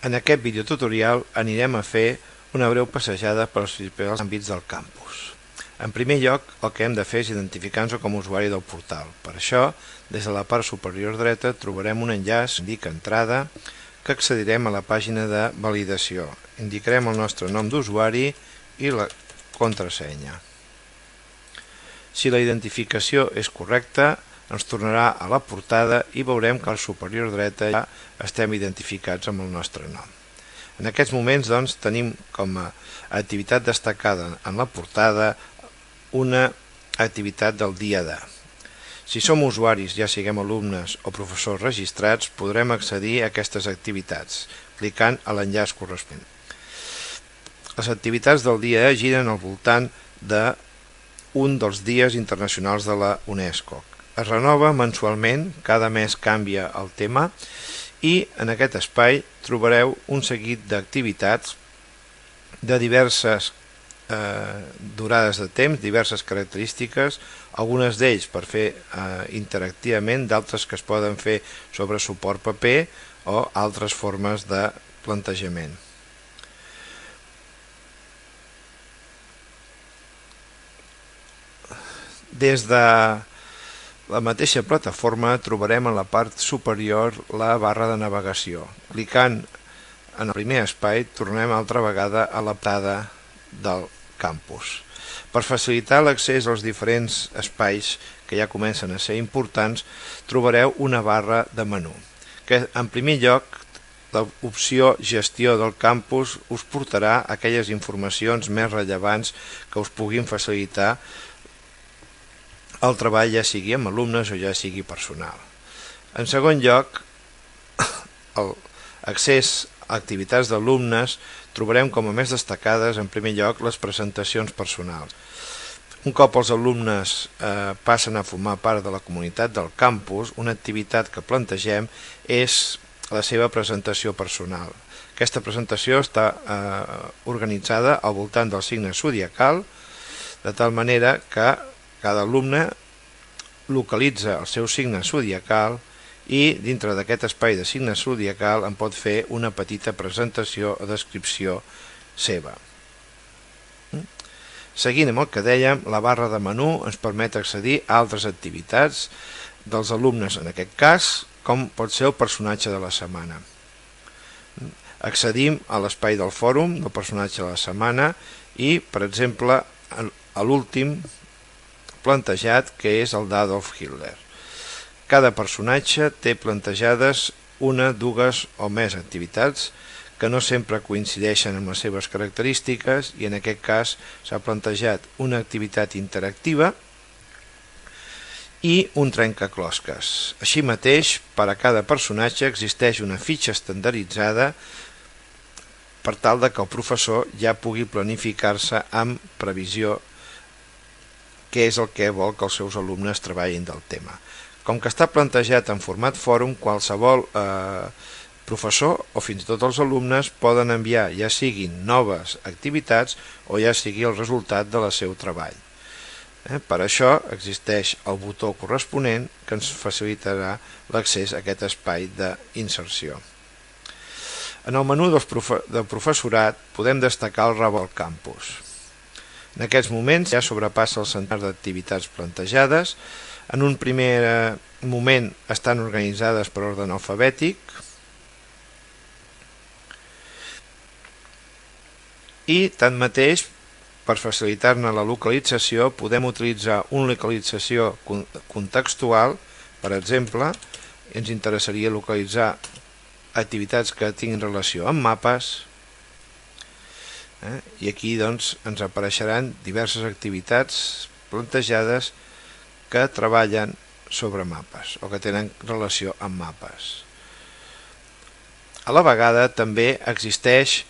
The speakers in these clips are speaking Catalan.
En aquest videotutorial anirem a fer una breu passejada pels principals àmbits del campus. En primer lloc, el que hem de fer és identificar-nos com a usuari del portal. Per això, des de la part superior dreta trobarem un enllaç que indica entrada, que accedirem a la pàgina de validació. Indicarem el nostre nom d'usuari i la contrasenya. Si la identificació és correcta, ens tornarà a la portada i veurem que a la superior dreta ja estem identificats amb el nostre nom. En aquests moments, doncs, tenim com a activitat destacada en la portada una activitat del dia de. Si som usuaris, ja siguem alumnes o professors registrats, podrem accedir a aquestes activitats, clicant a l'enllaç corresponent. Les activitats del dia de giren al voltant d'un dels dies internacionals de la UNESCO. Es renova mensualment, cada mes canvia el tema i en aquest espai trobareu un seguit d'activitats de diverses durades de temps, diverses característiques, algunes d'ells per fer interactivament, d'altres que es poden fer sobre suport paper o altres formes de plantejament. Des de la mateixa plataforma trobarem en la part superior la barra de navegació. Clicant en el primer espai tornem altra vegada a la portada del campus. Per facilitar l'accés als diferents espais que ja comencen a ser importants, trobareu una barra de menú, que en primer lloc l'opció gestió del campus us portarà a aquelles informacions més rellevants que us puguin facilitar el treball, ja sigui amb alumnes o ja sigui personal. En segon lloc, l'accés a activitats d'alumnes trobarem com a més destacades, en primer lloc, les presentacions personals. Un cop els alumnes passen a formar part de la comunitat del campus, una activitat que plantegem és la seva presentació personal. Aquesta presentació està organitzada al voltant del signe zodiacal, de tal manera que cada alumne localitza el seu signe zodiacal i dintre d'aquest espai de signe zodiacal en pot fer una petita presentació o descripció seva. Seguint amb el que dèiem, la barra de menú ens permet accedir a altres activitats dels alumnes, en aquest cas, com pot ser el personatge de la setmana. Accedim a l'espai del fòrum del personatge de la setmana i, per exemple, a l'últim plantejat, que és el d'Adolf Hitler. Cada personatge té plantejades una, dues o més activitats que no sempre coincideixen amb les seves característiques i en aquest cas s'ha plantejat una activitat interactiva i un trencaclosques. Així mateix, per a cada personatge existeix una fitxa estandarditzada per tal que el professor ja pugui planificar-se amb previsió què és el que vol que els seus alumnes treballin del tema. Com que està plantejat en format fòrum, qualsevol professor o fins i tot els alumnes poden enviar ja siguin noves activitats o ja sigui el resultat del seu treball. Per això existeix el botó corresponent que ens facilitarà l'accés a aquest espai d'inserció. En el menú del professorat podem destacar el Revolt Campus. En aquests moments ja sobrepassa el centenar d'activitats plantejades. En un primer moment estan organitzades per ordre alfabètic i, tanmateix, per facilitar-ne la localització, podem utilitzar una localització contextual. Per exemple, ens interessaria localitzar activitats que tinguin relació amb mapes, i aquí doncs ens apareixeran diverses activitats plantejades que treballen sobre mapes o que tenen relació amb mapes. A la vegada també existeix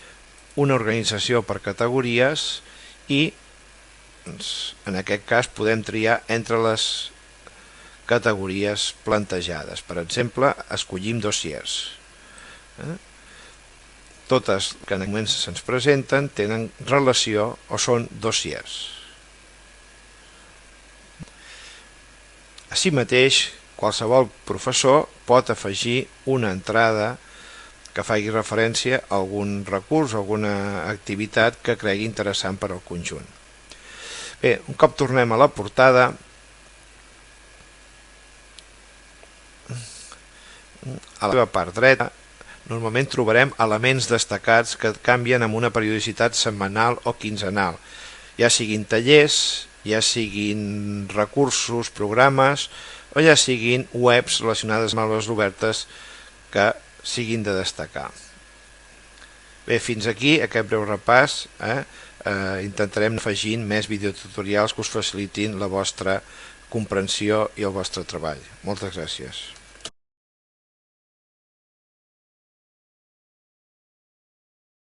una organització per categories i en aquest cas podem triar entre les categories plantejades. Per exemple, escollim dossiers. Totes que en aquest moment se'ns presenten tenen relació o són dossiers. Així mateix, qualsevol professor pot afegir una entrada que faci referència a algun recurs, a alguna activitat que cregui interessant per al conjunt. Bé, un cop tornem a la portada, a la seva part dreta, normalment trobarem elements destacats que canvien amb una periodicitat setmanal o quinzenal, ja siguin tallers, ja siguin recursos, programes, o ja siguin webs relacionades amb les obertes que siguin de destacar. Bé, fins aquí aquest breu repàs. Intentarem afegir més videotutorials que us facilitin la vostra comprensió i el vostre treball. Moltes gràcies.